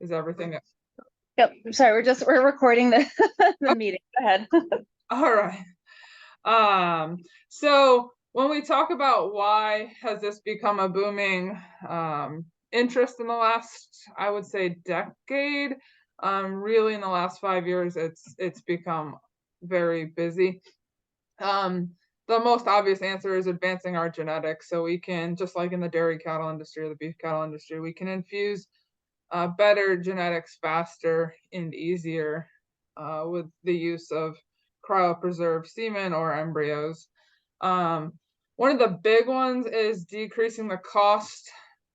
Is everything? Yep. I'm sorry. We're recording the the meeting. Go ahead. All right. So when we talk about why has this become a booming interest in the last, I would say, decade, really in the last 5 years, it's become very busy. The most obvious answer is advancing our genetics. So we can, just like in the dairy cattle industry or the beef cattle industry, we can infuse better genetics faster and easier with the use of cryopreserved semen or embryos. Um, One of the big ones is decreasing the cost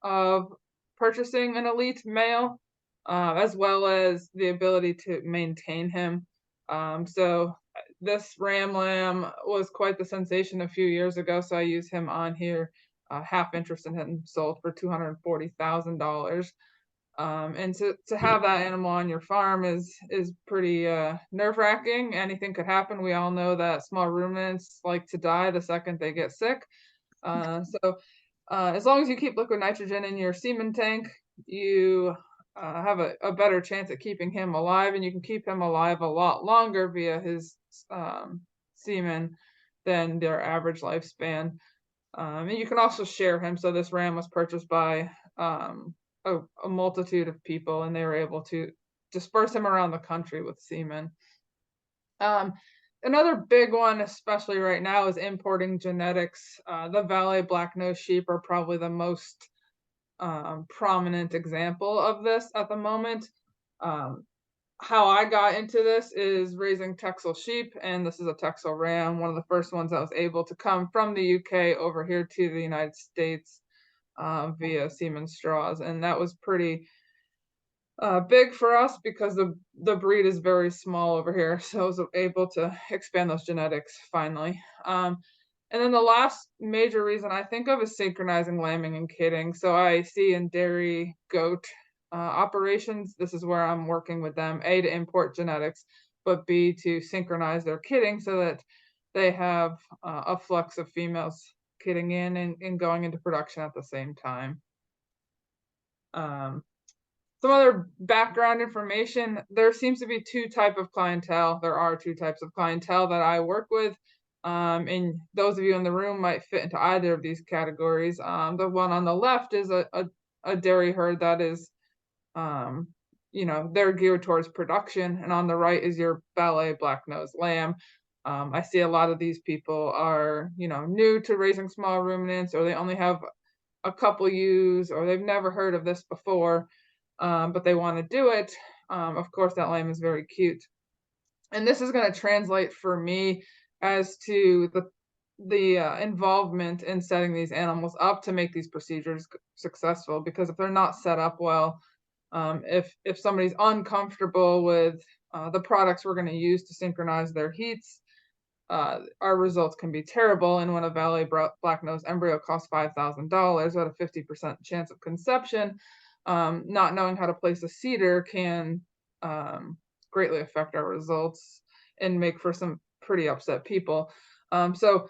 of purchasing an elite male, as well as the ability to maintain him. So this ram lamb was quite the sensation a few years ago, so I use him on here. Half interest in him, sold for $240,000. And to have that animal on your farm is pretty nerve-wracking. Anything could happen. We all know that small ruminants like to die the second they get sick. So as long as you keep liquid nitrogen in your semen tank, you have a better chance at keeping him alive, and you can keep him alive a lot longer via his semen than their average lifespan. And you can also share him. So this ram was purchased by a multitude of people, and they were able to disperse him around the country with semen. Um, Another big one, especially right now, is importing genetics. The Valais black-nosed sheep are probably the most prominent example of this at the moment. Um, how I got into this is raising Texel sheep, and this is a Texel ram, one of the first ones that was able to come from the UK over here to the United States via semen straws, and that was pretty big for us because the breed is very small over here, so I was able to expand those genetics finally. And then the last major reason I think of is synchronizing lambing and kidding. So I see in dairy goat operations, this is where I'm working with them, A, to import genetics, but B, to synchronize their kidding so that they have a flux of females kidding in and going into production at the same time. Um, some other background information, there seems to be two types of clientele. There are two types of clientele that I work with. And those of you in the room might fit into either of these categories. The one on the left is a dairy herd that is, they're geared towards production. And on the right is your Valais black-nosed lamb. I see a lot of these people are, new to raising small ruminants, or they only have a couple ewes, or they've never heard of this before, but they want to do it. Of course, that lamb is very cute. And this is going to translate for me as to the involvement in setting these animals up to make these procedures successful. Because if they're not set up well, if somebody's uncomfortable with the products we're going to use to synchronize their heats, our results can be terrible. And when a Valais black-nosed embryo costs $5,000 at a 50% chance of conception, not knowing how to place a seeder can greatly affect our results and make for some pretty upset people. So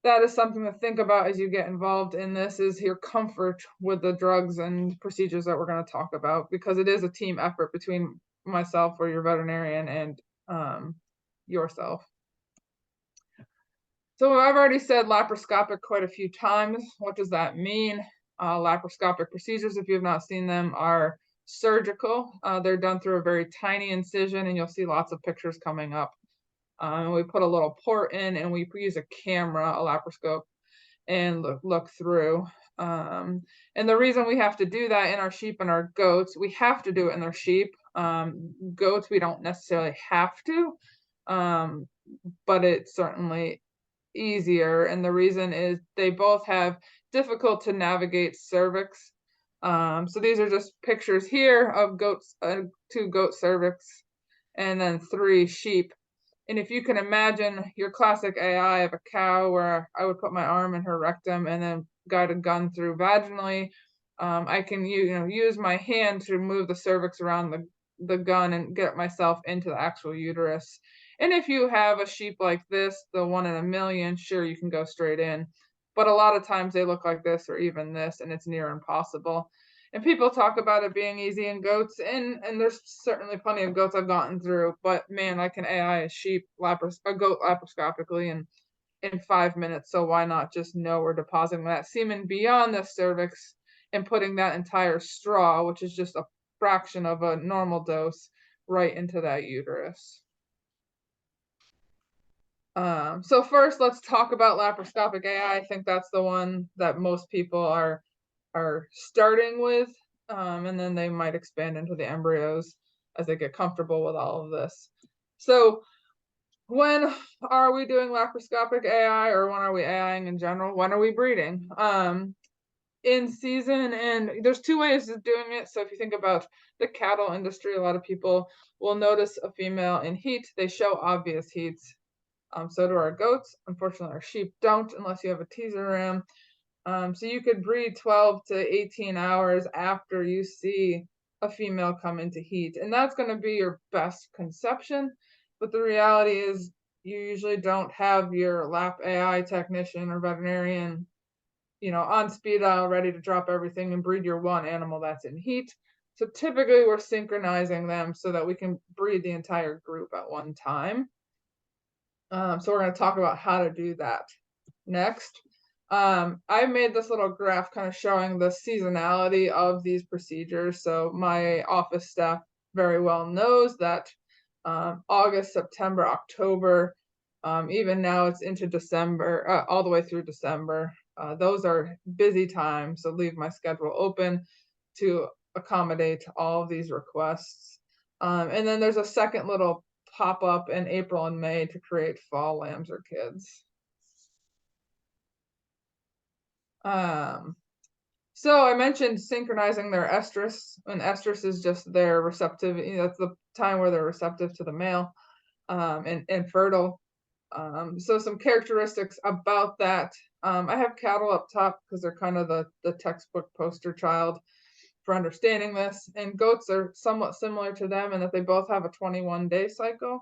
that is something to think about as you get involved in this, is your comfort with the drugs and procedures that we're going to talk about, because it is a team effort between myself or your veterinarian and yourself. So I've already said laparoscopic quite a few times. What does that mean? Laparoscopic procedures, if you have not seen them, are surgical. They're done through a very tiny incision, and you'll see lots of pictures coming up. We put a little port in, and we use a camera, a laparoscope, and look through. And the reason we have to do that in our sheep and our goats, we have to do it in our sheep. Goats, we don't necessarily have to, but it's certainly easier. And the reason is they both have difficult to navigate cervix. So these are just pictures here of goats, 2 goat cervix, and then 3 sheep. And if you can imagine your classic AI of a cow, where I would put my arm in her rectum and then guide a gun through vaginally, I can use my hand to move the cervix around the gun and get myself into the actual uterus. And if you have a sheep like this, the 1 in a million, sure, you can go straight in. But a lot of times they look like this or even this, and it's near impossible. And people talk about it being easy in goats, and there's certainly plenty of goats I've gotten through, but man, I can AI a goat laparoscopically in 5 minutes. So why not just know we're depositing that semen beyond the cervix and putting that entire straw, which is just a fraction of a normal dose, right into that uterus. So first, let's talk about laparoscopic AI. I think that's the one that most people are starting with, and then they might expand into the embryos as they get comfortable with all of this. So when are we doing laparoscopic AI, or when are we AIing in general? When are we breeding? In season, and there's two ways of doing it. So if you think about the cattle industry, a lot of people will notice a female in heat. They show obvious heats. So do our goats. Unfortunately, our sheep don't unless you have a teaser ram. So you could breed 12 to 18 hours after you see a female come into heat. And that's going to be your best conception. But the reality is you usually don't have your lap AI technician or veterinarian, on speed dial, ready to drop everything and breed your one animal that's in heat. So typically we're synchronizing them so that we can breed the entire group at one time. So we're going to talk about how to do that next. I made this little graph kind of showing the seasonality of these procedures. So my office staff very well knows that August, September, October, even now it's into December, all the way through December. Those are busy times, so leave my schedule open to accommodate all of these requests. And then there's a second little pop up in April and May to create fall lambs or kids. So I mentioned synchronizing their estrus, and estrus is just their receptivity. That's the time where they're receptive to the male, and fertile. So some characteristics about that. I have cattle up top because they're kind of the textbook poster child for understanding this. And goats are somewhat similar to them in that they both have a 21-day cycle.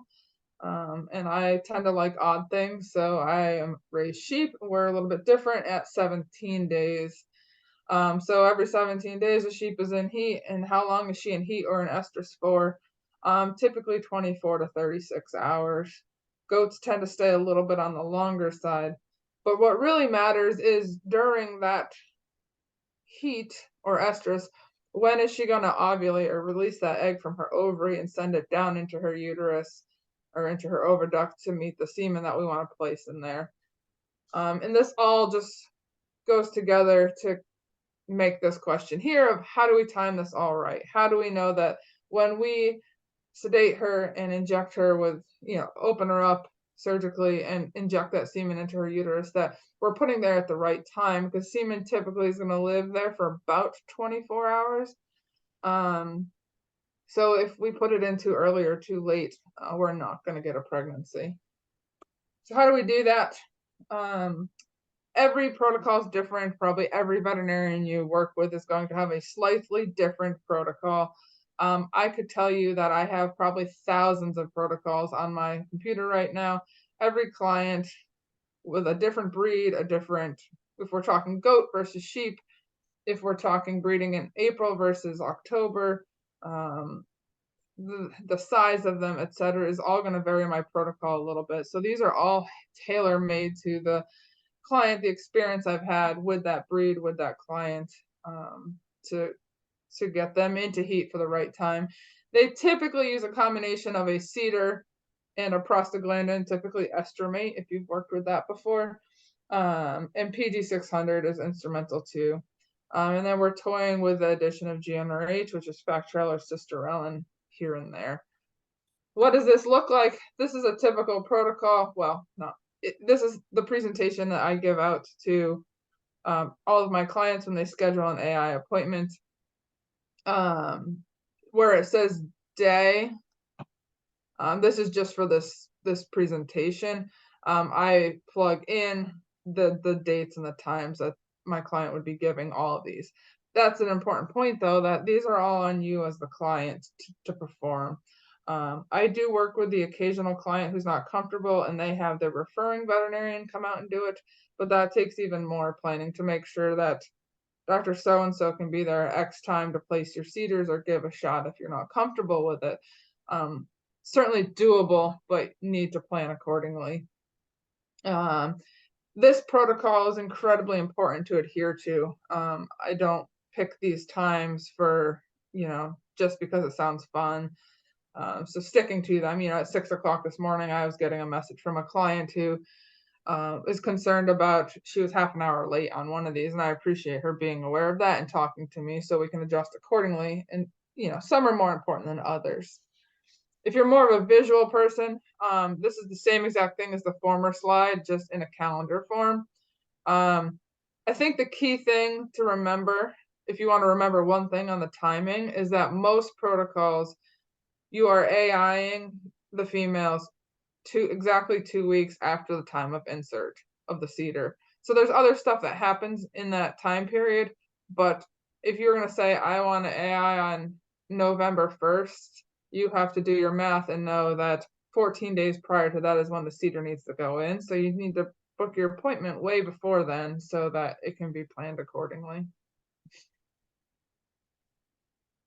And I tend to like odd things. So I raise sheep. We're a little bit different at 17 days. So every 17 days, a sheep is in heat. And how long is she in heat or in estrus for? Typically 24 to 36 hours. Goats tend to stay a little bit on the longer side. But what really matters is during that heat or estrus, when is she going to ovulate or release that egg from her ovary and send it down into her uterus or into her oviduct to meet the semen that we want to place in there. And this all just goes together to make this question here of how do we time this all right? How do we know that when we sedate her and inject her with, open her up surgically and inject that semen into her uterus, that we're putting there at the right time, because semen typically is going to live there for about 24 hours. So if we put it in too early or too late, we're not going to get a pregnancy. So how do we do that? Every protocol is different. Probably every veterinarian you work with is going to have a slightly different protocol. I could tell you that I have probably thousands of protocols on my computer right now. Every client with a different breed, if we're talking goat versus sheep, if we're talking breeding in April versus October, the size of them, etc., is all going to vary my protocol a little bit. So these are all tailor-made to the client, the experience I've had with that breed, with that client, to get them into heat for the right time. They typically use a combination of a cedar and a prostaglandin, typically estromate, if you've worked with that before. And PG600 is instrumental too. And then we're toying with the addition of GnRH, which is Factrel or cisterellin here and there. What does this look like? This is a typical protocol. Well, this is the presentation that I give out to all of my clients when they schedule an AI appointment. Where it says day, this is just for this presentation. I plug in the dates and the times that my client would be giving all of these. That's an important point, though, that these are all on you as the client to perform. I do work with the occasional client who's not comfortable and they have their referring veterinarian come out and do it, but that takes even more planning to make sure that Dr. So-and-so can be there at X time to place your CEDARs or give a shot if you're not comfortable with it. Certainly doable, but need to plan accordingly. This protocol is incredibly important to adhere to. I don't pick these times for, just because it sounds fun. So sticking to them, at 6 o'clock this morning, I was getting a message from a client who is concerned about, she was half an hour late on one of these, and I appreciate her being aware of that and talking to me so we can adjust accordingly. And, some are more important than others. If you're more of a visual person, this is the same exact thing as the former slide, just in a calendar form. I think the key thing to remember, if you want to remember one thing on the timing, is that most protocols, you are AIing the females exactly 2 weeks after the time of insert of the CEDAR. So there's other stuff that happens in that time period, but if you're going to say, I want to AI on November 1st, you have to do your math and know that 14 days prior to that is when the CEDAR needs to go in. So you need to book your appointment way before then so that it can be planned accordingly.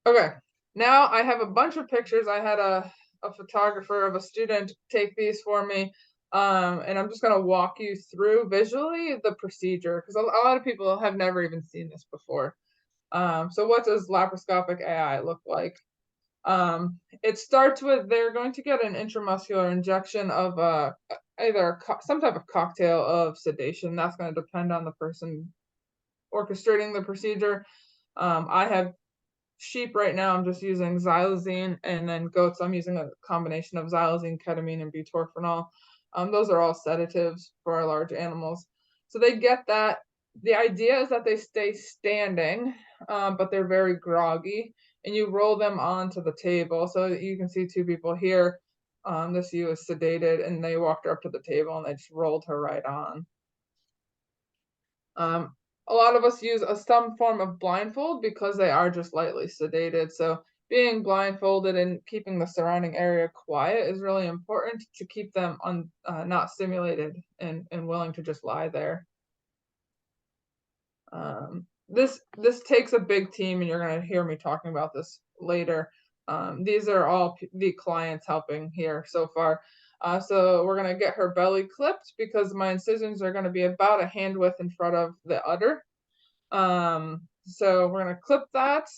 Okay, now I have a bunch of pictures. I had a photographer of a student take these for me, and I'm just going to walk you through visually the procedure, because a lot of people have never even seen this before. So what does laparoscopic AI look like? It starts with, they're going to get an intramuscular injection of either some type of cocktail of sedation. That's going to depend on the person orchestrating the procedure. I have sheep right now, I'm just using xylazine, and then goats, I'm using a combination of xylazine, ketamine, and butorphanol. Those are all sedatives for our large animals. So they get that. The idea is that they stay standing, but they're very groggy, and you roll them onto the table. So you can see two people here. This ewe is sedated, and they walked her up to the table, and they just rolled her right on. A lot of us use some form of blindfold because they are just lightly sedated. So being blindfolded and keeping the surrounding area quiet is really important to keep them not stimulated and willing to just lie there. This takes a big team, and you're going to hear me talking about this later. These are all the clients helping here so far. So we're going to get her belly clipped because my incisions are going to be about a hand width in front of the udder. So we're going to clip that,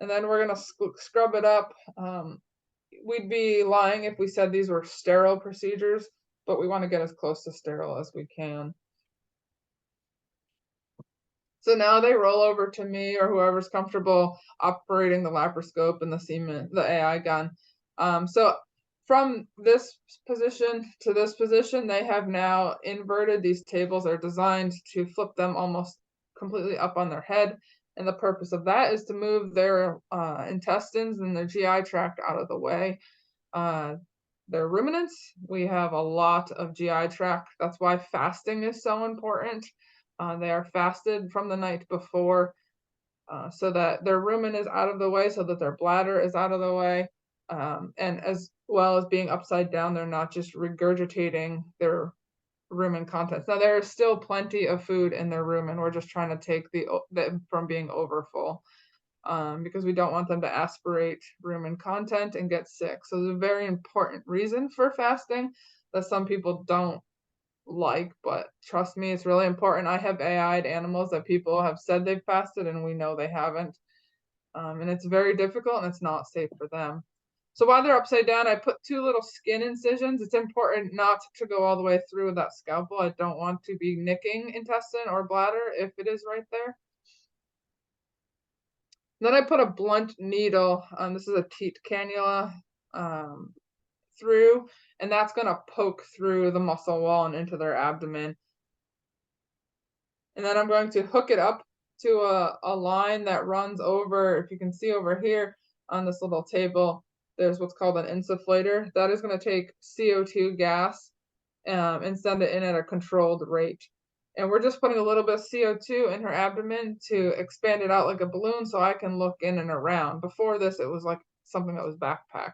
and then we're going to scrub it up. We'd be lying if we said these were sterile procedures, but we want to get as close to sterile as we can. So now they roll over to me or whoever's comfortable operating the laparoscope and the AI gun. So from this position to this position, they have now inverted. These tables are designed to flip them almost completely up on their head. And the purpose of that is to move their intestines and their GI tract out of the way. They're ruminants. We have a lot of GI tract. That's why fasting is so important. They are fasted from the night before so that their rumen is out of the way, so that their bladder is out of the way. And as well as being upside down, they're not just regurgitating their rumen contents. Now, there is still plenty of food in their rumen. We're just trying to take them from being overfull because we don't want them to aspirate rumen content and get sick. So it's a very important reason for fasting that some people don't like, but trust me, it's really important. I have AI'd animals that people have said they've fasted and we know they haven't. And it's very difficult and it's not safe for them. So while they're upside down, I put 2 little skin incisions. It's important not to go all the way through with that scalpel. I don't want to be nicking intestine or bladder if it is right there. Then I put a blunt needle, this is a teat cannula, through, and that's going to poke through the muscle wall and into their abdomen. And then I'm going to hook it up to a line that runs over, if you can see over here on this little table, there's what's called an insufflator. That is going to take CO2 gas and send it in at a controlled rate. And we're just putting a little bit of CO2 in her abdomen to expand it out like a balloon so I can look in and around. Before this, it was like something that was backpacked.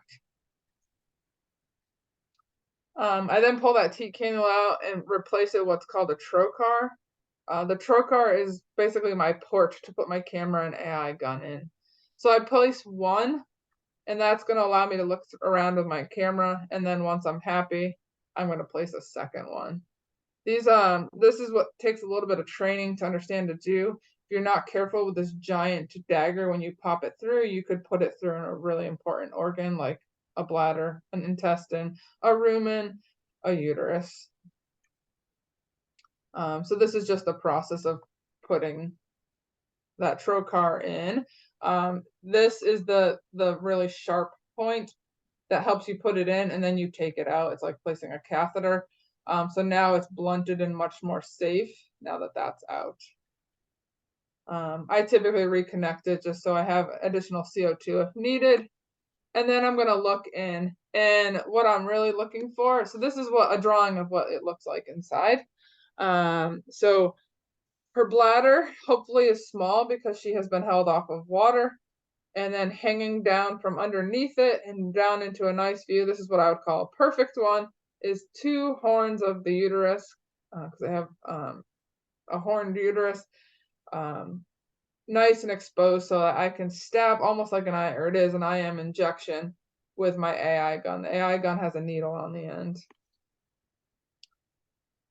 I then pull that teat cannula out and replace it with what's called a trocar. The trocar is basically my port to put my camera and AI gun in. So I place one, and that's going to allow me to look around with my camera. And then once I'm happy, I'm going to place a second one. This is what takes a little bit of training to understand to do. If you're not careful with this giant dagger, when you pop it through, you could put it through a really important organ like a bladder, an intestine, a rumen, a uterus. So this is just the process of putting that trocar in. This is the really sharp point that helps you put it in, and then you take it out. It's like placing a catheter. So now it's blunted and much more safe now that that's out. I typically reconnect it just so I have additional CO2 if needed. And then I'm going to look in, and what I'm really looking for, so this is what a drawing of what it looks like inside. So her bladder hopefully is small because she has been held off of water, and then hanging down from underneath it and down into a nice view. This is what I would call a perfect one, is 2 horns of the uterus, because I have a horned uterus, nice and exposed so that I can stab almost like an IM injection with my AI gun. The AI gun has a needle on the end.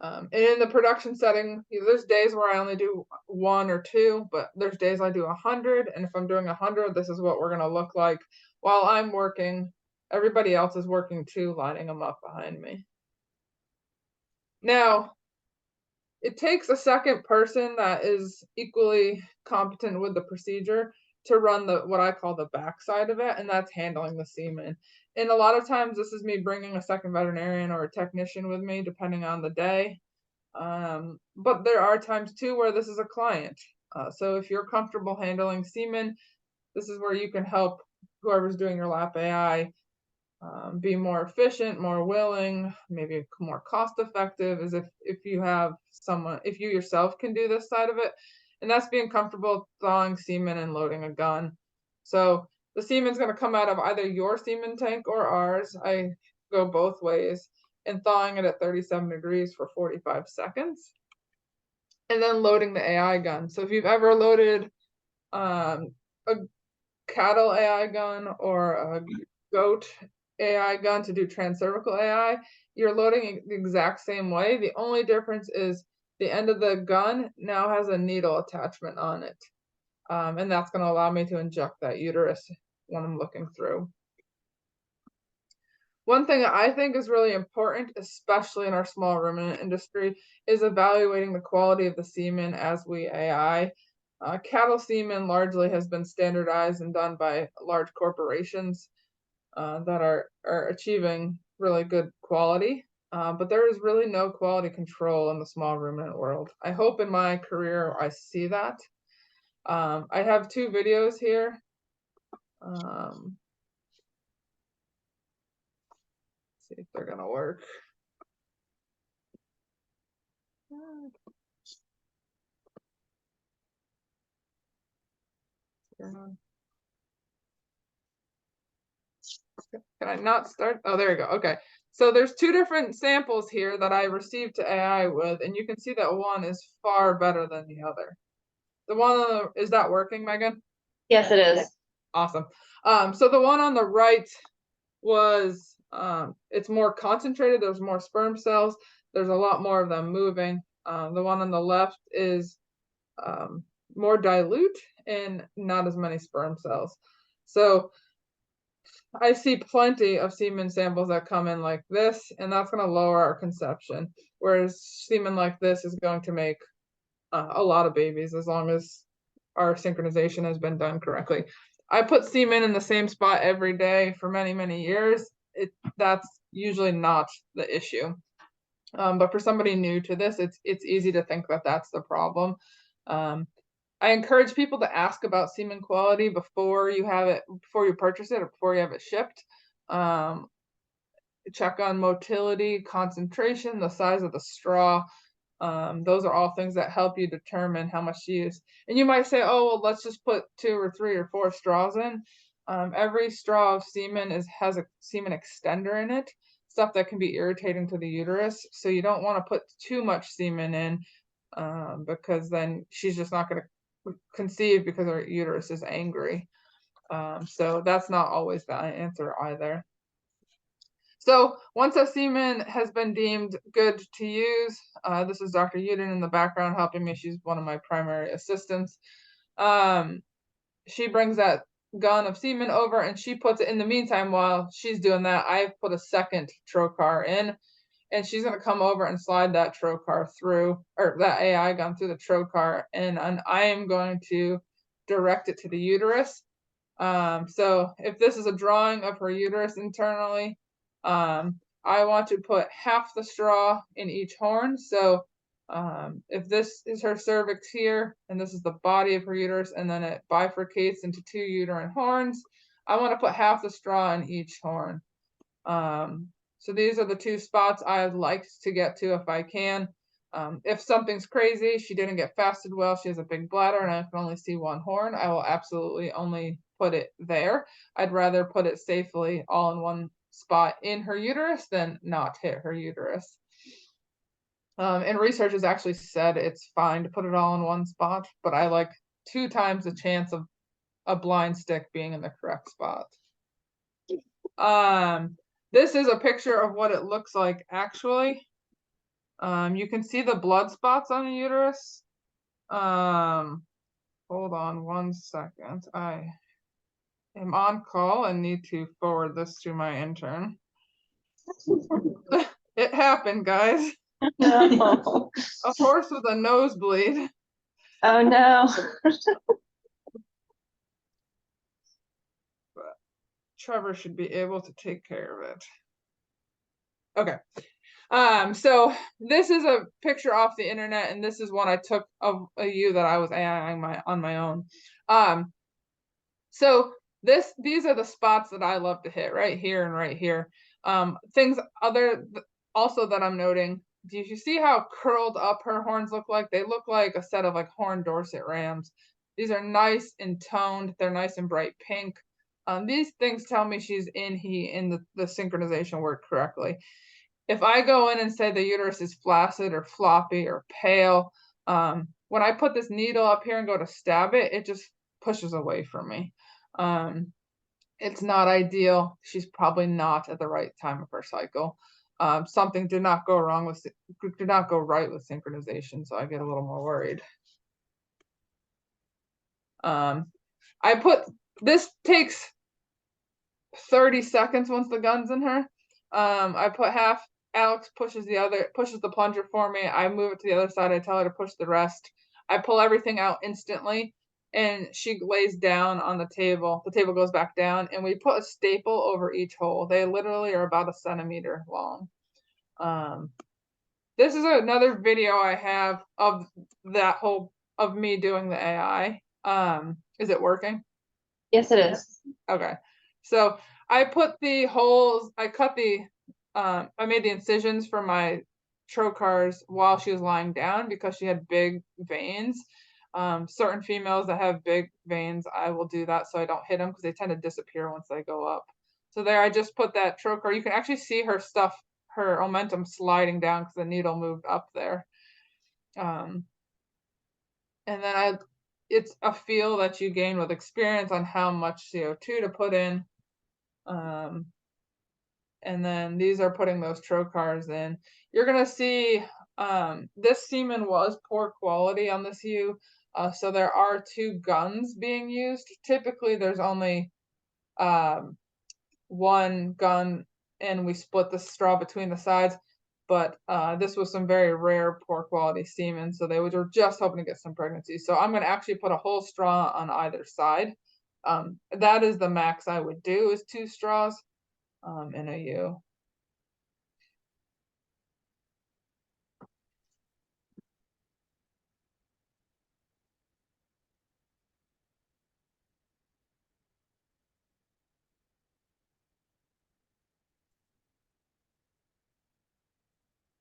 And in the production setting, there's days where I only do 1 or 2, but there's days I do 100. And if I'm doing 100, this is what we're going to look like while I'm working. Everybody else is working too, lining them up behind me. Now, it takes a second person that is equally competent with the procedure to run what I call the backside of it, and that's handling the semen. And a lot of times this is me bringing a second veterinarian or a technician with me, depending on the day. But there are times too where this is a client. So if you're comfortable handling semen, this is where you can help whoever's doing your lap AI be more efficient, more willing, maybe more cost effective, as if you have someone, if you yourself can do this side of it. And that's being comfortable thawing semen and loading a gun. So the semen's going to come out of either your semen tank or ours. I go both ways, and thawing it at 37 degrees for 45 seconds. And then loading the AI gun. So if you've ever loaded a cattle AI gun or a goat AI gun to do transcervical AI, you're loading it the exact same way. The only difference is the end of the gun now has a needle attachment on it. And that's going to allow me to inject that uterus when I'm looking through. One thing I think is really important, especially in our small ruminant industry, is evaluating the quality of the semen as we AI. Cattle semen largely has been standardized and done by large corporations that are achieving really good quality. But there is really no quality control in the small ruminant world. I hope in my career I see that. I have 2 videos here. See if they're gonna work. Can I not start? Oh, there we go. Okay. So there's 2 different samples here that I received to AI with, and you can see that one is far better than the other. The one on the, is that working, Megan? Yes, it is. Awesome. So the one on the right was, it's more concentrated. There's more sperm cells. There's a lot more of them moving. The one on the left is more dilute and not as many sperm cells. So I see plenty of semen samples that come in like this, and that's going to lower our conception. Whereas semen like this is going to make a lot of babies as long as our synchronization has been done correctly. I put semen in the same spot every day for many, many years. That's usually not the issue. But for somebody new to this, it's easy to think that that's the problem. I encourage people to ask about semen quality before you have it, before you purchase it, or before you have it shipped. Check on motility, concentration, the size of the straw. Those are all things that help you determine how much to use. And you might say, oh, well, let's just put 2 or 3 or 4 straws in. Every straw of semen has a semen extender in it, stuff that can be irritating to the uterus. So you don't want to put too much semen in because then she's just not going to conceive because her uterus is angry. So that's not always the answer either. So once a semen has been deemed good to use, this is Dr. Uden in the background helping me. She's one of my primary assistants. She brings that gun of semen over and she puts it in the meantime. While she's doing that, I've put a second trocar in, and she's going to come over and slide that trocar through, or that AI gun through the trocar, and I am going to direct it to the uterus. So if this is a drawing of her uterus internally, I want to put half the straw in each horn. So if this is her cervix here, and this is the body of her uterus, and then it bifurcates into 2 uterine horns, I want to put half the straw in each horn. So these are the 2 spots I'd like to get to if I can. If something's crazy, she didn't get fasted well, she has a big bladder, and I can only see 1 horn, I will absolutely only put it there. I'd rather put it safely all in one spot in her uterus than not hit her uterus. And research has actually said it's fine to put it all in one spot, but I like 2 times the chance of a blind stick being in the correct spot. This is a picture of what it looks like actually. You can see the blood spots on the uterus. Hold on 1 second. I am on call and need to forward this to my intern. It happened, guys. No. A horse with a nosebleed. Oh no. But Trevor should be able to take care of it. Okay. So this is a picture off the internet, and this is one I took of a ewe that I was AIing on my own. So these are the spots that I love to hit, right here and right here. Things also that I'm noting. Do you see how curled up her horns look like? They look like a set of like horned Dorset rams. These are nice and toned. They're nice and bright pink. These things tell me she's in the synchronization worked correctly. If I go in and say the uterus is flaccid or floppy or pale, when I put this needle up here and go to stab it, it just pushes away from me. It's not ideal. She's probably not at the right time of her cycle. Something did not go right with synchronization, so I get a little more worried. This takes 30 seconds once the gun's in her. I put half. Alex pushes the plunger for me. I move it to the other side. I tell her to push the rest. I pull everything out instantly, and she lays down on the table. The table goes back down, and we put a staple over each hole. They literally are about 1 centimeter long. This is another video I have of of me doing the AI. Is it working? Yes, it is. Okay. So I put the holes, I made the incisions for my trocars while she was lying down because she had big veins. Certain females that have big veins, I will do that so I don't hit them because they tend to disappear once they go up. So there, I just put that trocar. You can actually see her omentum sliding down because the needle moved up there. And then it's a feel that you gain with experience on how much CO2 to put in. And then these are putting those trocars in. You're gonna see this semen was poor quality on this ewe. So there are 2 guns being used. Typically there's only 1 gun, and we split the straw between the sides. But this was some very rare poor quality semen, so they were just hoping to get some pregnancy. So I'm going to actually put a whole straw on either side. That is the max I would do, is 2 straws in a ewe.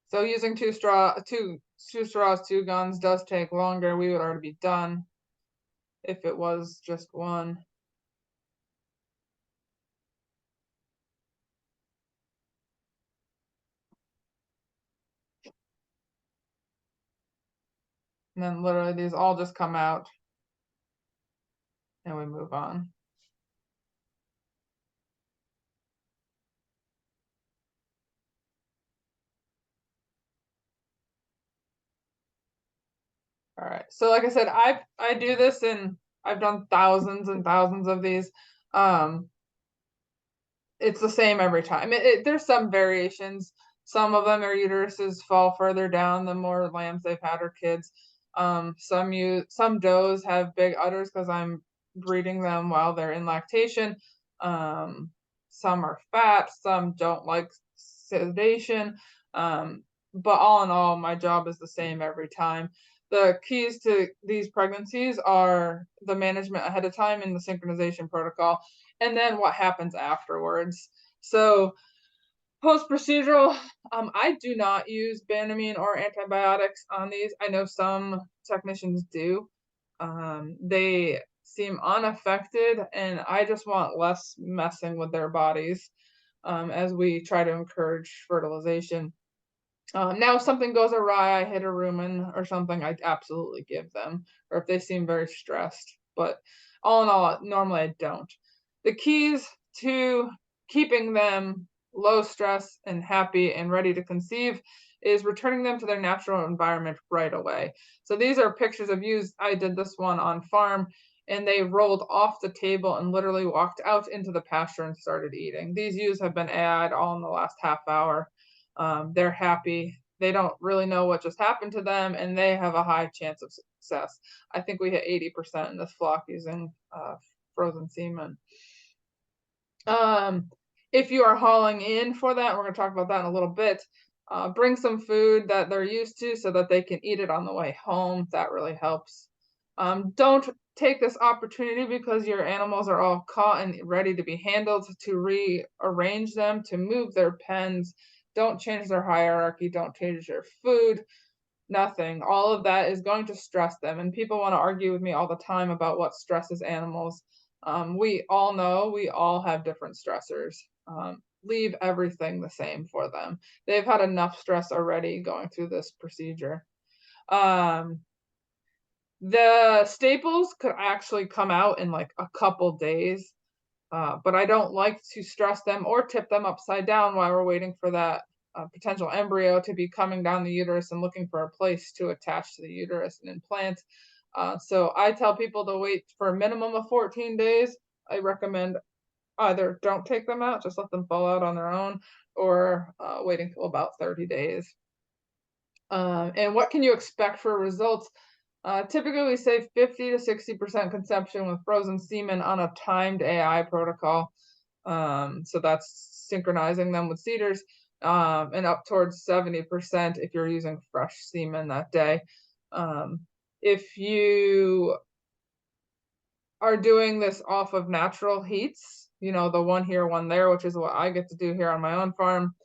So using 2 straws, 2 guns does take longer. We would already be done if it was just 1. And then literally these all just come out and we move on. All right. So like I said, I do this and I've done thousands and thousands of these. It's the same every time. There's some variations. Some of them, their uteruses fall further down the more lambs they've had or kids. Some does have big udders because I'm breeding them while they're in lactation. Some are fat. Some don't like sedation. But all in all, my job is the same every time. The keys to these pregnancies are the management ahead of time in the synchronization protocol, and then what happens afterwards. So post-procedural, I do not use Banamine or antibiotics on these. I know some technicians do. They seem unaffected, and I just want less messing with their bodies as we try to encourage fertilization. Now, if something goes awry, I hit a rumen or something, I absolutely give them, or if they seem very stressed. But all in all, normally I don't. The keys to keeping them low stress and happy and ready to conceive is returning them to their natural environment right away. So these are pictures of ewes. I did this one on farm, and they rolled off the table and literally walked out into the pasture and started eating. These ewes have been AI'd all in the last half hour. They're happy. They don't really know what just happened to them, and they have a high chance of success. I think we hit 80% in this flock using frozen semen. If you are hauling in for that, we're going to talk about that in a little bit. Bring some food that they're used to so that they can eat it on the way home. That really helps. Don't take this opportunity because your animals are all caught and ready to be handled to rearrange them, to move their pens. Don't change their hierarchy. Don't change their food. Nothing. All of that is going to stress them. And people want to argue with me all the time about what stresses animals. We all know we all have different stressors. Leave everything the same for them. They've had enough stress already going through this procedure. The staples could actually come out in like a couple days, but I don't like to stress them or tip them upside down while we're waiting for that potential embryo to be coming down the uterus and looking for a place to attach to the uterus and implant. So I tell people to wait for a minimum of 14 days. I recommend either don't take them out, just let them fall out on their own, or waiting until about 30 days. And what can you expect for results? Typically, we say 50 to 60% conception with frozen semen on a timed AI protocol. So that's synchronizing them with CEDARs, and up towards 70% if you're using fresh semen that day. If you are doing this off of natural heats, you know, the one here, one there, which is what I get to do here on my own farm,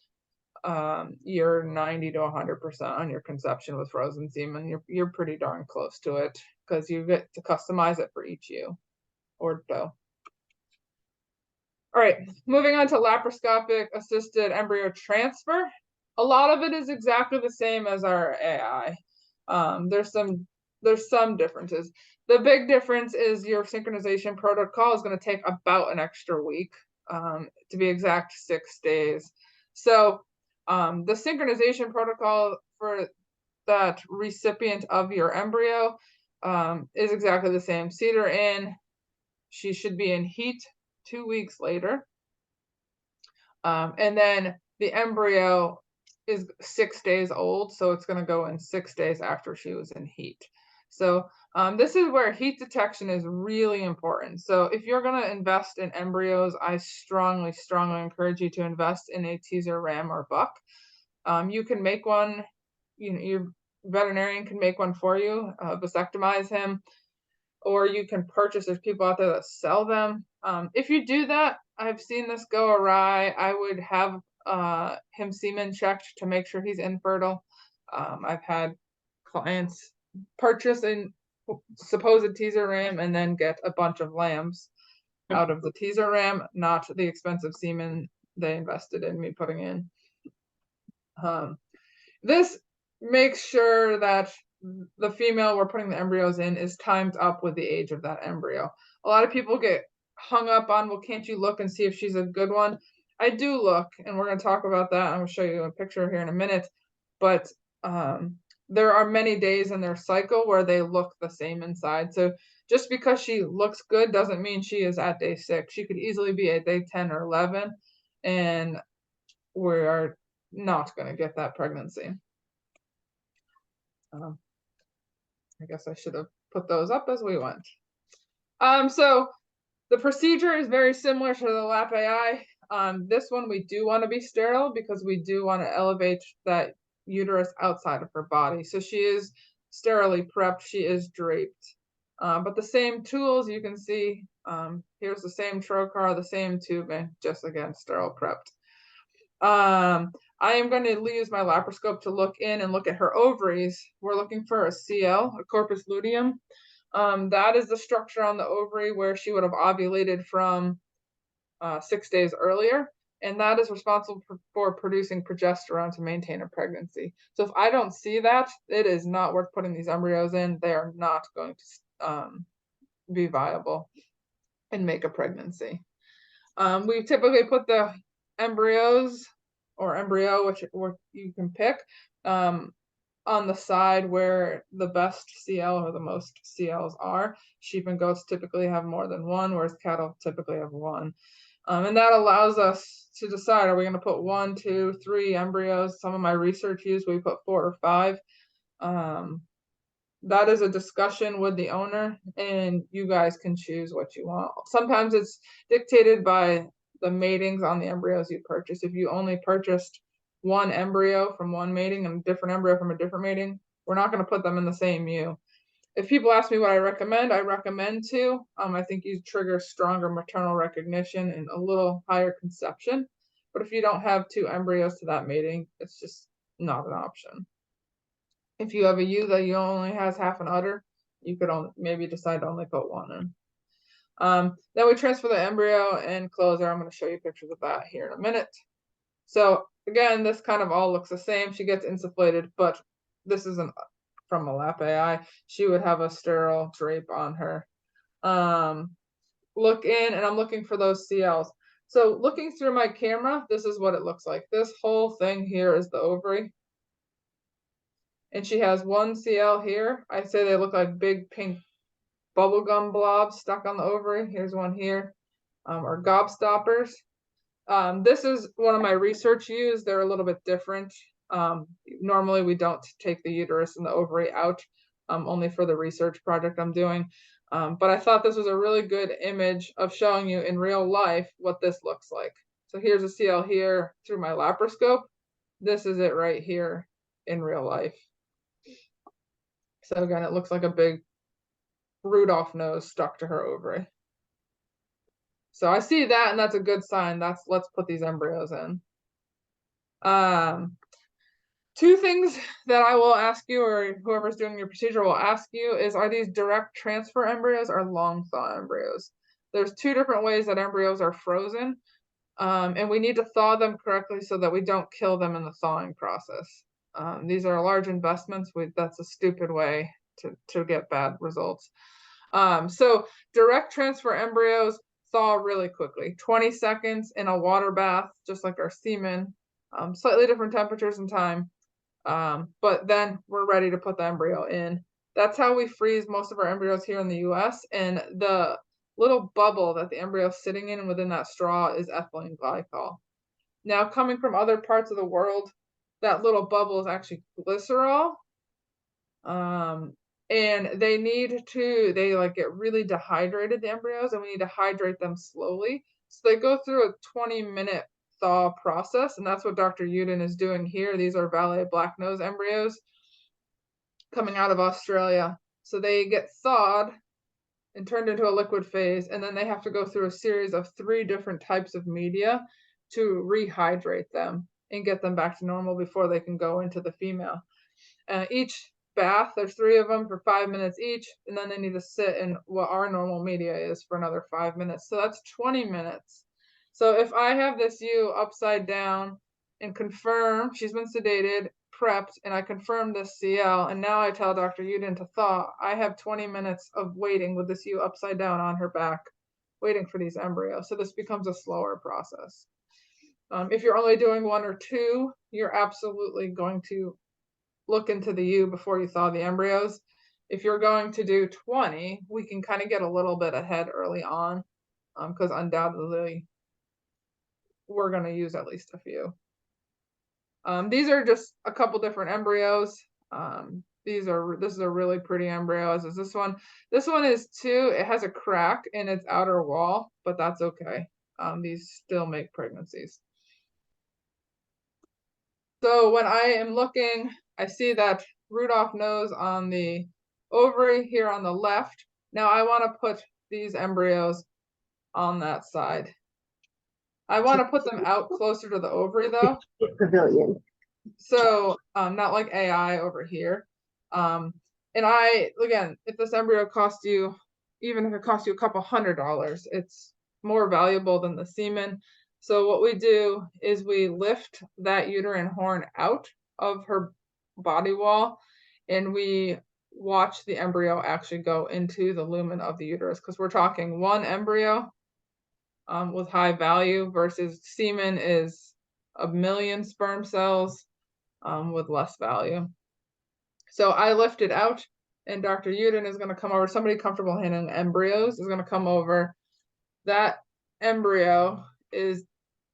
you're 90 to 100% on your conception with frozen semen. You're pretty darn close to it because you get to customize it for each ewe or doe. All right, moving on to laparoscopic assisted embryo transfer. A lot of it is exactly the same as our AI. There's some differences. The big difference is your synchronization protocol is going to take about an extra week, to be exact, 6 days. So the synchronization protocol for that recipient of your embryo is exactly the same. CEDAR in, she should be in heat 2 weeks later. And then the embryo is 6 days old, so it's going to go in 6 days after she was in heat. So this is where heat detection is really important. So if you're going to invest in embryos, I strongly, strongly encourage you to invest in a teaser ram or buck. You can make one, you know, your veterinarian can make one for you, vasectomize him, or you can purchase, there's people out there that sell them. If you do that, I've seen this go awry. I would have him semen checked to make sure he's infertile. I've had clients purchase a supposed teaser ram and then get a bunch of lambs out of the teaser ram, not the expensive semen they invested in me putting in. This makes sure that the female we're putting the embryos in is timed up with the age of that embryo. A lot of people get hung up on, well, can't you look and see if she's a good one? I do look, and we're going to talk about that. I'm going to show you a picture here in a minute. But there are many days in their cycle where they look the same inside. So just because she looks good doesn't mean she is at day 6. She could easily be at day 10 or 11, and we are not going to get that pregnancy. I guess I should have put those up as we went. So the procedure is very similar to the lap AI. This one we do want to be sterile because we do want to elevate that uterus outside of her body. So she is sterilely prepped, she is draped. But the same tools you can see, here's the same trocar, the same tubing, just again, sterile prepped. I am going to use my laparoscope to look in and look at her ovaries. We're looking for a CL, a corpus luteum. That is the structure on the ovary where she would have ovulated from 6 days earlier. And that is responsible for producing progesterone to maintain a pregnancy. So if I don't see that, it is not worth putting these embryos in. They are not going to be viable and make a pregnancy. We typically put the embryos or embryo, which you can pick, on the side where the best CL or the most CLs are. Sheep and goats typically have more than one, whereas cattle typically have one. And that allows us to decide, are we going to put 1, 2, 3 embryos? Some of my research used, we put 4 or 5. That is a discussion with the owner, and you guys can choose what you want. Sometimes it's dictated by the matings on the embryos you purchase. If you only purchased one embryo from one mating and a different embryo from a different mating, we're not going to put them in the same ewe. If people ask me what I recommend 2. I think you trigger stronger maternal recognition and a little higher conception. But if you don't have 2 embryos to that mating, it's just not an option. If you have a ewe that only has half an udder, you could maybe decide to only put 1 in. Then we transfer the embryo and closer. I'm going to show you pictures of that here in a minute. So again, this kind of all looks the same. She gets insufflated, but this isn't from a lap AI. She would have a sterile drape on her. Look in, and I'm looking for those CLs. So looking through my camera, this is what it looks like. This whole thing here is the ovary. And she has 1 CL here. I say they look like big pink bubblegum blobs stuck on the ovary. Here's one here, or gobstoppers. This is one of my research ewes. They're a little bit different. Normally we don't take the uterus and the ovary out, only for the research project I'm doing. But I thought this was a really good image of showing you in real life what this looks like. So here's a CL here through my laparoscope. This is it right here in real life. So again, it looks like a big Rudolph nose stuck to her ovary. So I see that, and that's a good sign. Let's put these embryos in. 2 things that I will ask you, or whoever's doing your procedure will ask you, is, are these direct transfer embryos or long thaw embryos? There's 2 different ways that embryos are frozen, and we need to thaw them correctly so that we don't kill them in the thawing process. These are large investments. That's a stupid way to get bad results. So direct transfer embryos thaw really quickly, 20 seconds in a water bath, just like our semen, slightly different temperatures and time. But then we're ready to put the embryo in. That's how we freeze most of our embryos here in the US. And the little bubble that the embryo is sitting in within that straw is ethylene glycol. Now, coming from other parts of the world, that little bubble is actually glycerol. And they get really dehydrated, the embryos, and we need to hydrate them slowly. So they go through a 20-minute thaw process, and that's what Dr. Uden is doing here. These are Valet black nose embryos coming out of Australia. So they get thawed and turned into a liquid phase, and then they have to go through a series of 3 different types of media to rehydrate them and get them back to normal before they can go into the female. Each bath, there's 3 of them for 5 minutes each, and then they need to sit in what our normal media is for another 5 minutes. So that's 20 minutes. So if I have this ewe upside down and confirm she's been sedated, prepped and I confirmed this CL, and now I tell Dr. Uden to thaw, I have 20 minutes of waiting with this ewe upside down on her back, waiting for these embryos. So this becomes a slower process. If you're only doing 1 or 2, you're absolutely going to look into the ewe before you thaw the embryos. If you're going to do 20, we can kind of get a little bit ahead early on, because undoubtedly we're going to use at least a few. These are just a couple different embryos. This is a really pretty embryo, as is this one. This one is too, it has a crack in its outer wall, but that's okay. These still make pregnancies. So when I am looking, I see that Rudolph nose on the ovary here on the left. Now I want to put these embryos on that side. I want to put them out closer to the ovary though. Pavilion. So not like AI over here. And again, if this embryo costs you, even if it costs you a couple $100, it's more valuable than the semen. So what we do is we lift that uterine horn out of her body wall, and we watch the embryo actually go into the lumen of the uterus, because we're talking one embryo with high value versus semen is 1 million sperm cells with less value. So I lift it out, and Dr. Uden is going to come over. Somebody comfortable handling embryos is going to come over. That embryo is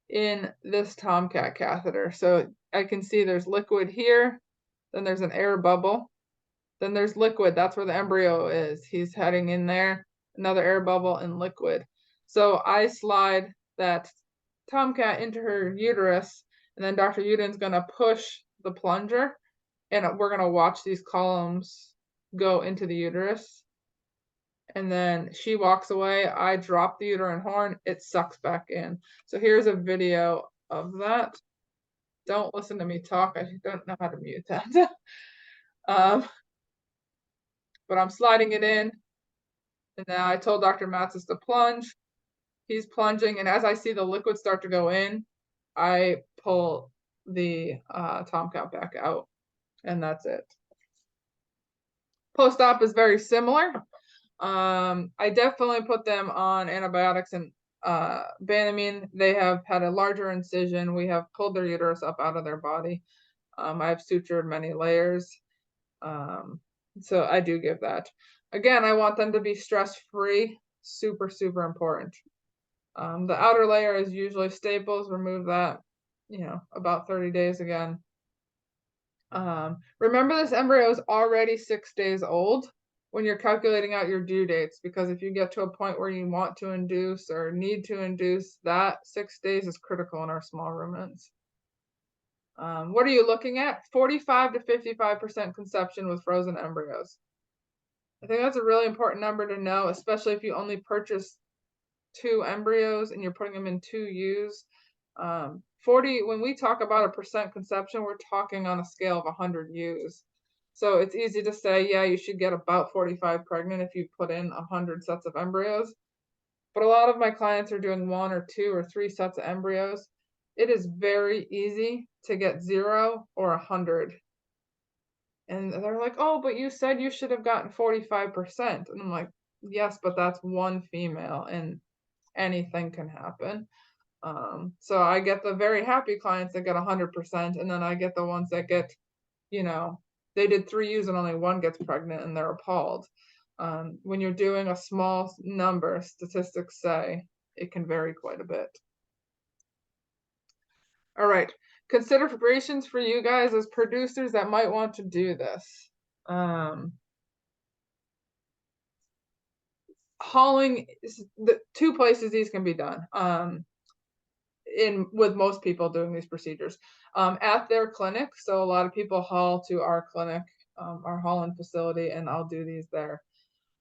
in this Tomcat catheter. So I can see there's liquid here, then there's an air bubble, then there's liquid. That's where the embryo is. He's heading in there, another air bubble and liquid. So I slide that Tomcat into her uterus, and then Dr. Uden's going to push the plunger, and we're going to watch these columns go into the uterus. And then she walks away. I drop the uterine horn. It sucks back in. So here's a video of that. Don't listen to me talk. I don't know how to mute that. But I'm sliding it in. And now I told Dr. Matzis to plunge. He's plunging. And as I see the liquid start to go in, I pull the Tomcat back out. And that's it. Post-op is very similar. I definitely put them on antibiotics and Banamine. They have had a larger incision. We have pulled their uterus up out of their body. I have sutured many layers. So I do give that. Again, I want them to be stress-free. Super, super important. The outer layer is usually staples. Remove that, about 30 days again. Remember, this embryo is already 6 days old when you're calculating out your due dates, because if you get to a point where you want to induce or need to induce, that 6 days is critical in our small ruminants. What are you looking at? 45 to 55% conception with frozen embryos. I think that's a really important number to know, especially if you only purchase 2 embryos and you're putting them in 2 ewes. 40, when we talk about a percent conception, we're talking on a scale of 100 ewes. So it's easy to say, yeah, you should get about 45 pregnant if you put in 100 sets of embryos. But a lot of my clients are doing 1 or 2 or 3 sets of embryos. It is very easy to get 0 or 100. And they're like, oh, but you said you should have gotten 45%. And I'm like, yes, but that's one female and anything can happen. So I get the very happy clients that get 100%, and then I get the ones that get, they did 3 ewes and only 1 gets pregnant and they're appalled. When you're doing a small number, statistics say it can vary quite a bit. All right, considerations for you guys as producers that might want to do this. Hauling, the 2 places these can be done. With most people doing these procedures at their clinic. So a lot of people haul to our clinic, our hauling facility, and I'll do these there.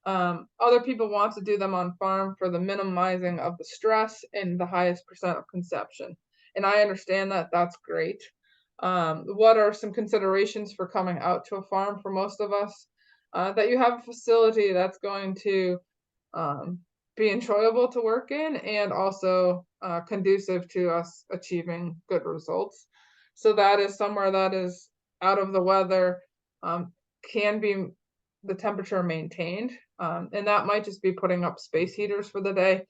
Other people want to do them on farm for the minimizing of the stress and the highest percent of conception. And I understand that. That's great. What are some considerations for coming out to a farm for most of us? That you have a facility that's going to be enjoyable to work in and also conducive to us achieving good results. So that is somewhere that is out of the weather, can be the temperature maintained. And that might just be putting up space heaters for the day,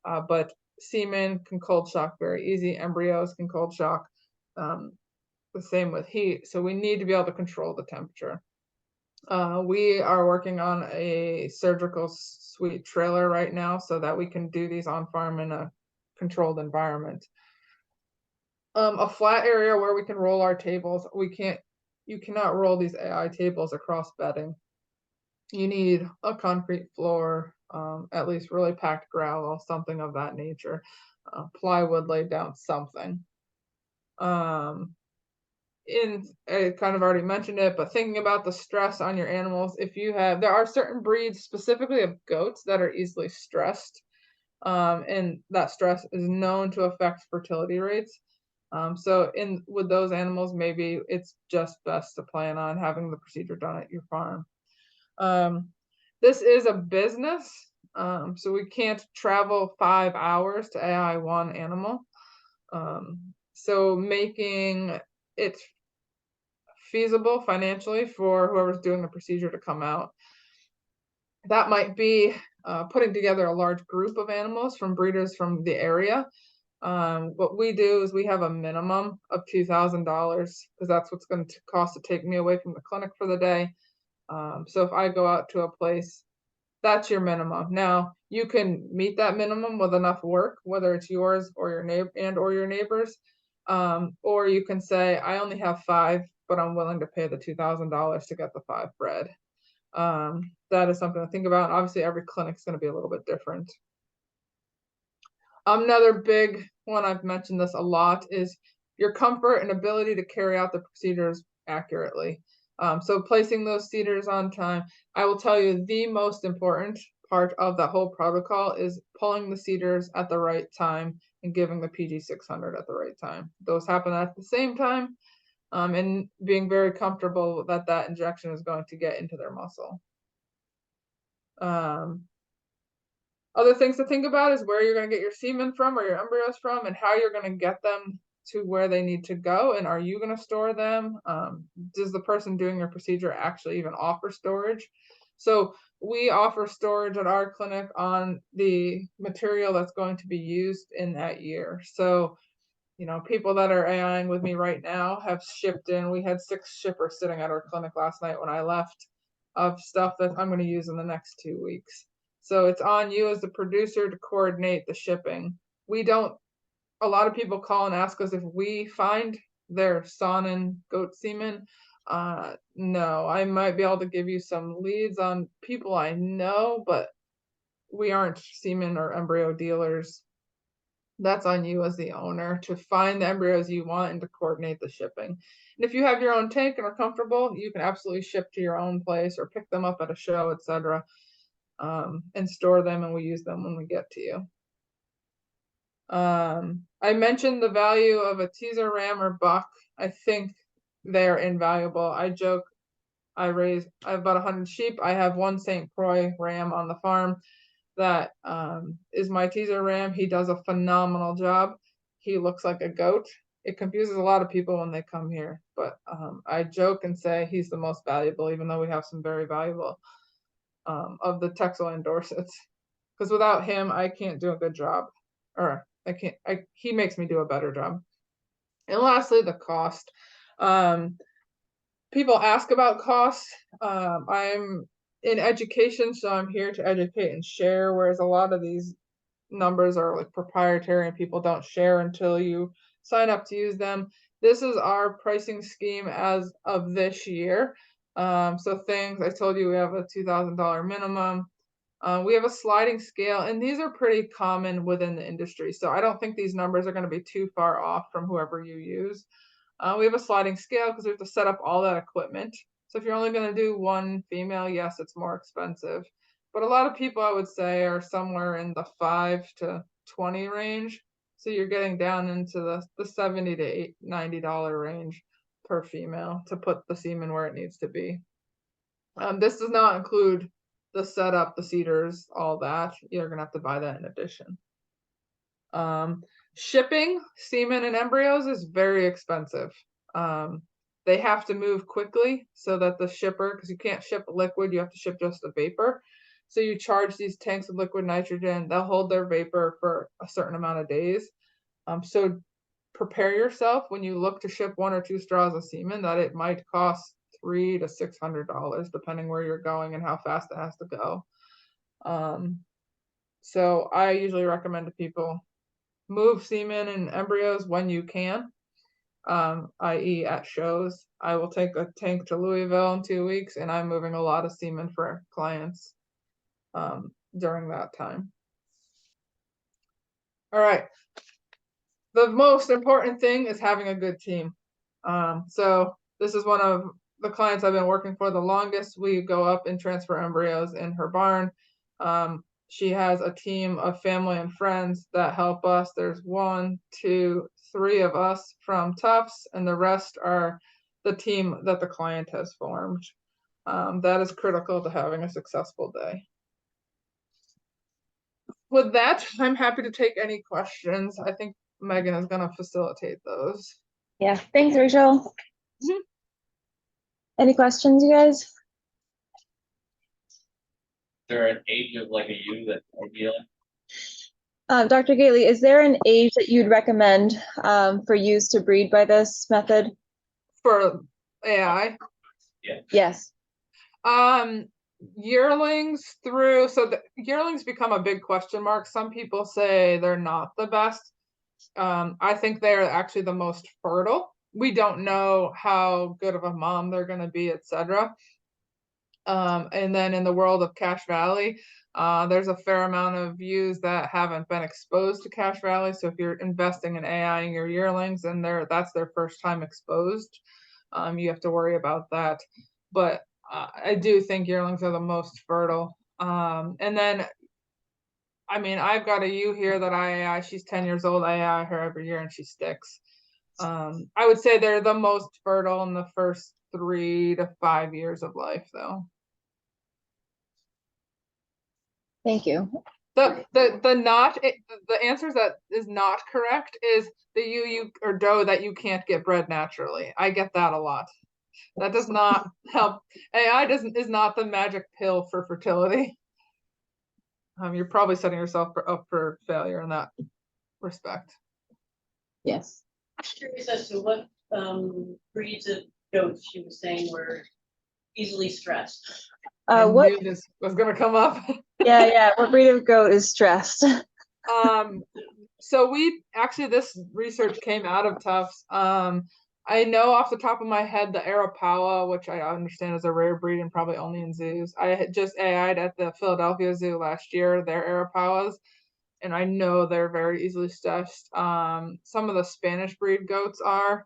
but semen can cold shock very easy. Embryos can cold shock. The same with heat. So we need to be able to control the temperature. We are working on a surgical suite trailer right now so that we can do these on farm in a controlled environment. A flat area where we can roll our tables. You cannot roll these AI tables across bedding. You need a concrete floor, at least really packed gravel, something of that nature. Plywood laid down, something. I kind of already mentioned it, but thinking about the stress on your animals, there are certain breeds specifically of goats that are easily stressed, and that stress is known to affect fertility rates. So with those animals, maybe it's just best to plan on having the procedure done at your farm. This is a business, so we can't travel 5 hours to AI one animal. So making it feasible financially for whoever's doing the procedure to come out. That might be putting together a large group of animals from breeders from the area. What we do is we have a minimum of $2,000 because that's what's going to cost to take me away from the clinic for the day. So if I go out to a place, that's your minimum. Now you can meet that minimum with enough work, whether it's yours or your neighbors, or you can say, I only have 5, but I'm willing to pay the $2,000 to get the 5 bred. That is something to think about. Obviously, every clinic is going to be a little bit different. Another big one, I've mentioned this a lot, is your comfort and ability to carry out the procedures accurately. So placing those CEDARs on time. I will tell you the most important part of the whole protocol is pulling the CEDARs at the right time and giving the PG600 at the right time. Those happen at the same time, and being very comfortable that that injection is going to get into their muscle. Other things to think about is where you're going to get your semen from or your embryos from, and how you're going to get them to where they need to go, and are you going to store them? Does the person doing your procedure actually even offer storage? So we offer storage at our clinic on the material that's going to be used in that year. So, people that are AIing with me right now have shipped in. We had 6 shippers sitting at our clinic last night when I left of stuff that I'm going to use in the next 2 weeks. So it's on you as the producer to coordinate the shipping. A lot of people call and ask us if we find their Saanen goat semen. No, I might be able to give you some leads on people I know, but we aren't semen or embryo dealers. That's on you as the owner to find the embryos you want and to coordinate the shipping. And if you have your own tank and are comfortable, you can absolutely ship to your own place or pick them up at a show, etc., and store them, and we use them when we get to you. I mentioned the value of a teaser ram or buck. I think they're invaluable. I joke, I have about 100 sheep. I have one St. Croix ram on the farm that is my teaser ram. He does a phenomenal job. He looks like a goat. It confuses a lot of people when they come here, but I joke and say he's the most valuable, even though we have some very valuable of the Texel and Dorsets, because without him, I can't do a good job, or he makes me do a better job. And lastly, the cost. People ask about cost. I'm in education, so I'm here to educate and share, whereas a lot of these numbers are like proprietary and people don't share until you sign up to use them. This is our pricing scheme as of this year. So I told you we have a $2,000 minimum. We have a sliding scale, and these are pretty common within the industry. So I don't think these numbers are going to be too far off from whoever you use. We have a sliding scale because we have to set up all that equipment. So if you're only going to do one female, yes, it's more expensive. But a lot of people, I would say, are somewhere in the $5 to $20 range. So you're getting down into the $70 to $90 range per female to put the semen where it needs to be. This does not include the setup, the CEDARs, all that. You're going to have to buy that in addition. Shipping semen and embryos is very expensive. They have to move quickly so that the shipper, because you can't ship liquid, you have to ship just a vapor. So you charge these tanks of liquid nitrogen, they'll hold their vapor for a certain amount of days. So prepare yourself when you look to ship 1 or 2 straws of semen that it might cost $300 to $600 depending where you're going and how fast it has to go. So I usually recommend to people move semen and embryos when you can, i.e. at shows. I will take a tank to Louisville in 2 weeks, and I'm moving a lot of semen for clients during that time. All right. The most important thing is having a good team. So this is one of the clients I've been working for the longest. We go up and transfer embryos in her barn. She has a team of family and friends that help us. There's 1, 2, 3 of us from Tufts, and the rest are the team that the client has formed. That is critical to having a successful day. With that, I'm happy to take any questions. I think Megan is going to facilitate those. Yeah, thanks, Rachel. Mhm. Any questions, you guys? Is there an age of like a ewe that's ideal? Dr. Gately, is there an age that you'd recommend for ewes to breed by this method? For AI? Yes. Yearlings through, so the yearlings become a big question mark. Some people say they're not the best. I think they're actually the most fertile. We don't know how good of a mom they're going to be, etc. And then in the world of Cache Valley, there's a fair amount of ewes that haven't been exposed to Cache Valley. So if you're investing in AI in your yearlings and that's their first time exposed, you have to worry about that. But I do think yearlings are the most fertile. And then, I mean, I've got a ewe here that I AI. She's 10 years old. I AI her every year and she sticks. I would say they're the most fertile in the first 3 to 5 years of life, though. Thank you. The answer that is not correct is the ewe or doe that you can't get bred naturally. I get that a lot. That does not help. AI is not the magic pill for fertility. You're probably setting yourself up for failure in that respect. Yes. I'm curious as to what breeds of goats she was saying were easily stressed. I What knew this was going to come up. yeah. What breed of goat is stressed? So this research came out of Tufts. I know off the top of my head the Arapawa, which I understand is a rare breed and probably only in zoos. I had just AI'd at the Philadelphia Zoo last year, their Arapawas, and I know they're very easily stressed. Some of the Spanish breed goats are.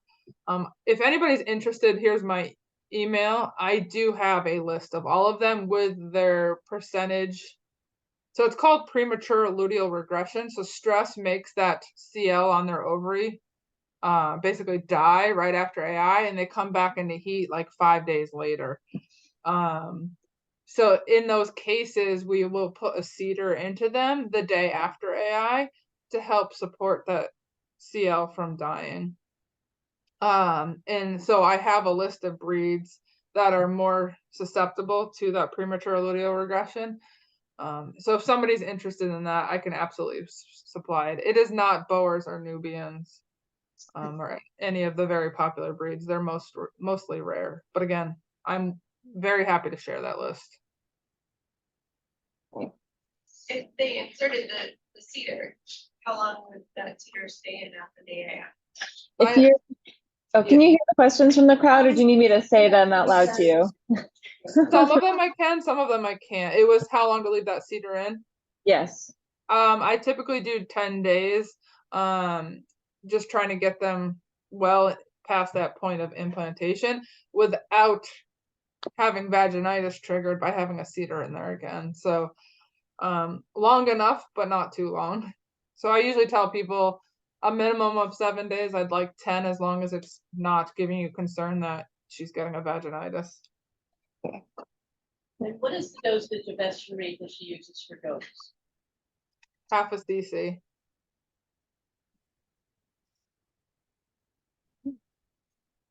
If anybody's interested, here's my email. I do have a list of all of them with their percentage. So it's called premature luteal regression. So stress makes that CL on their ovary basically die right after AI, and they come back into heat like 5 days later. So in those cases, we will put a cedar into them the day after AI to help support that CL from dying. And so I have a list of breeds that are more susceptible to that premature luteal regression. So if somebody's interested in that, I can absolutely supply it. It is not Boers or Nubians or any of the very popular breeds. They're mostly rare. But again, I'm very happy to share that list. If they inserted the cedar, how long would that cedar stay in after the AI? Can you hear the questions from the crowd, or do you need me to say them out loud to you? Some of them I can, some of them I can't. It was how long to leave that cedar in? Yes. I typically do 10 days. Just trying to get them well past that point of implantation without having vaginitis triggered by having a cedar in there again. So long enough, but not too long. So I usually tell people a minimum of 7 days. I'd like 10 as long as it's not giving you concern that she's getting a vaginitis. And what is the dosage of estrogen that she uses for goats? Half a cc.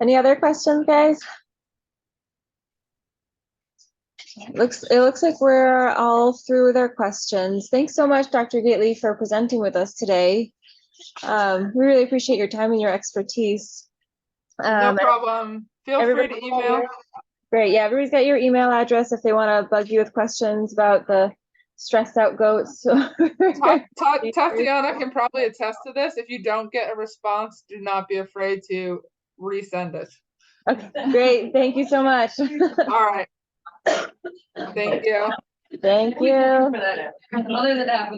Any other questions, guys? It looks like we're all through with our questions. Thanks so much, Dr. Gately, for presenting with us today. We really appreciate your time and your expertise. No problem. Feel free to email. Great. Yeah, everybody's got your email address if they want to bug you with questions about the stressed out goats. Tatiana can probably attest to this. If you don't get a response, do not be afraid to resend it. Okay, great. Thank you so much. All right. Thank you. Thank you. Other than that,